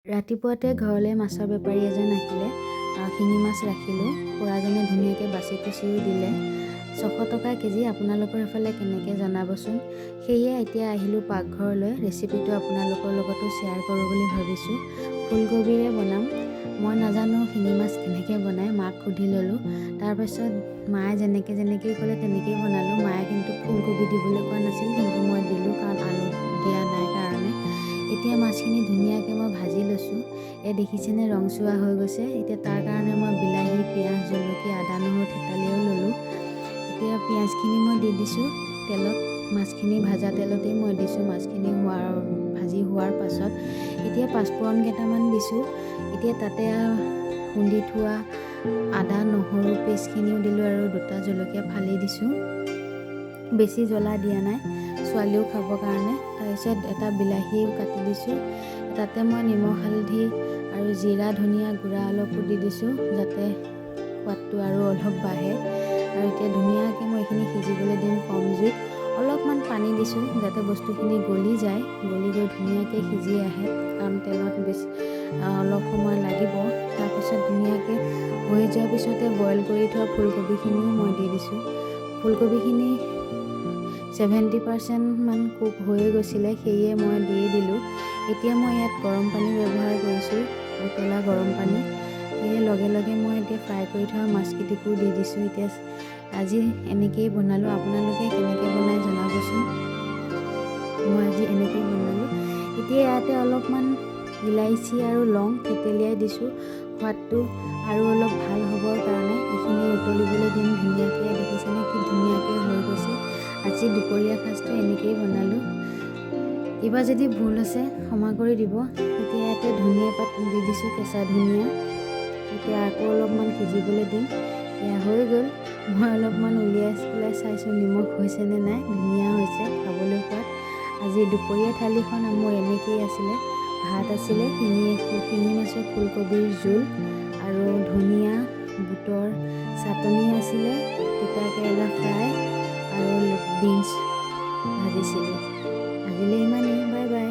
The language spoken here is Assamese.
ৰাতিপুৱাতে ঘৰলৈ মাছৰ বেপাৰী এজন আহিলে। শিঙি মাছ ৰাখিলোঁ। খুৰাজনে ধুনীয়াকৈ বাছি কুচিও দিলে। 600 টকা কেজি। আপোনালোকৰ এইফালে কেনেকৈ জনাবচোন। সেয়ে এতিয়া আহিলোঁ পাকঘৰলৈ। ৰেচিপিটো আপোনালোকৰ লগতো শ্বেয়াৰ কৰোঁ বুলি ভাবিছোঁ। ফুলকবিৰে বনাম। মই নাজানো শিঙি মাছ কেনেকৈ বনায়, মাক সুধি ল'লোঁ। তাৰপাছত মায়ে যেনেকৈ ক'লে তেনেকৈয়ে বনালোঁ। মায়ে কিন্তু ফুলকবি দিবলৈ কোৱা নাছিল, কিন্তু মই দিলোঁ কাৰণ আলু দিয়া নাই কাৰণে। এতিয়া মাছখিনি ধুনীয়াকৈ মই ভাজি লৈছোঁ। দেখিছেনে ৰংচুৱা হৈ গৈছে। এতিয়া তাৰ কাৰণে মই বিলাহী, পিঁয়াজ, জলকীয়া, আদা, নহৰু থেতালিও ল'লোঁ। এতিয়া পিঁয়াজখিনি মই দি দিছোঁ তেলত। মাছখিনি ভাজা তেলতেই মই দিছোঁ। মাছখিনি ভাজি হোৱাৰ পাছত এতিয়া পাঁচফোৰণ কেইটামান দিছোঁ। এতিয়া তাতে খুন্দি থোৱা আদা নহৰু পেষ্টখিনিও দিলোঁ আৰু 2টা জলকীয়া ফালি দিছোঁ। বেছি জ্বলা দিয়া নাই, ছোৱালীও খাবৰ কাৰণে। তাৰপিছত এটা বিলাহীও কাটি দিছোঁ। তাতে মই নিমখ হালধি আৰু জিৰা ধনিয়া গুড়া অলপো দি দিছোঁ, যাতে সোৱাদটো আৰু অলপ বাঢ়ে। আৰু এতিয়া ধুনীয়াকৈ মই এইখিনি সিজিবলৈ দিম কম জুইত। অলপমান পানী দিছোঁ যাতে বস্তুখিনি গলি যায়, গলি গৈ ধুনীয়াকৈ সিজি আহে, কাৰণ তেলত বেছি অলপ সময় লাগিব। তাৰপিছত ধুনীয়াকৈ হৈ যোৱাৰ পিছতে বইল কৰি থোৱা ফুলকবিখিনিও মই দি দিছোঁ। ফুলকবিখিনি 70% মান কুক হৈয়ে গৈছিলে, সেয়ে মই দি দিলোঁ। এতিয়া মই ইয়াত গৰম পানী ব্যৱহাৰ কৰিছোঁ, উতলা গৰম পানী। সেয়ে লগে লগে মই এতিয়া ফ্ৰাই কৰি থোৱা মাছকেইটিকো দি দিছোঁ। এতিয়া আজি এনেকৈয়ে বনালোঁ। আপোনালোকে কেনেকৈ বনাই জনাবচোন। মই আজি এনেকৈয়ে বনালোঁ। এতিয়া ইয়াতে অলপমান ইলাইচি আৰু লং থেতেলিয়াই দিছোঁ, সোৱাদটো আৰু অলপ ভাল হ'বৰ কাৰণে। এইখিনি উতলিবলৈ দিম ধুনীয়াকৈ। দেখিছেনে কি ধুনীয়াকৈ হৈ গৈছে। আজি দুপৰীয়া সাজটো এনেকৈয়ে বনালোঁ। কিবা যদি ভুল আছে ক্ষমা কৰি দিব। এতিয়া ইয়াতে ধনিয়া পাত দি দিছোঁ, কেঁচা ধনিয়া। এতিয়া আকৌ অলপমান সিজিবলৈ দিম। এয়া হৈ গ'ল। মই অলপমান উলিয়াই পেলাই চাইছোঁ নিমখ হৈছেনে নাই। ধুনীয়া হৈছে, খাবলৈ সোৱাদ। আজি দুপৰীয়া থালিখন মোৰ এনেকৈয়ে আছিলে। ভাত আছিলে, শিঙি মাছৰ ফুলকবিৰ জোল আৰু ধনিয়া বুটৰ চাটনি আছিলে, তিতা কেৰেলা ফ্ৰাই আৰু বিনছ ভাজিছিলোঁ। আজিলৈ ইমানেই। Bye bye.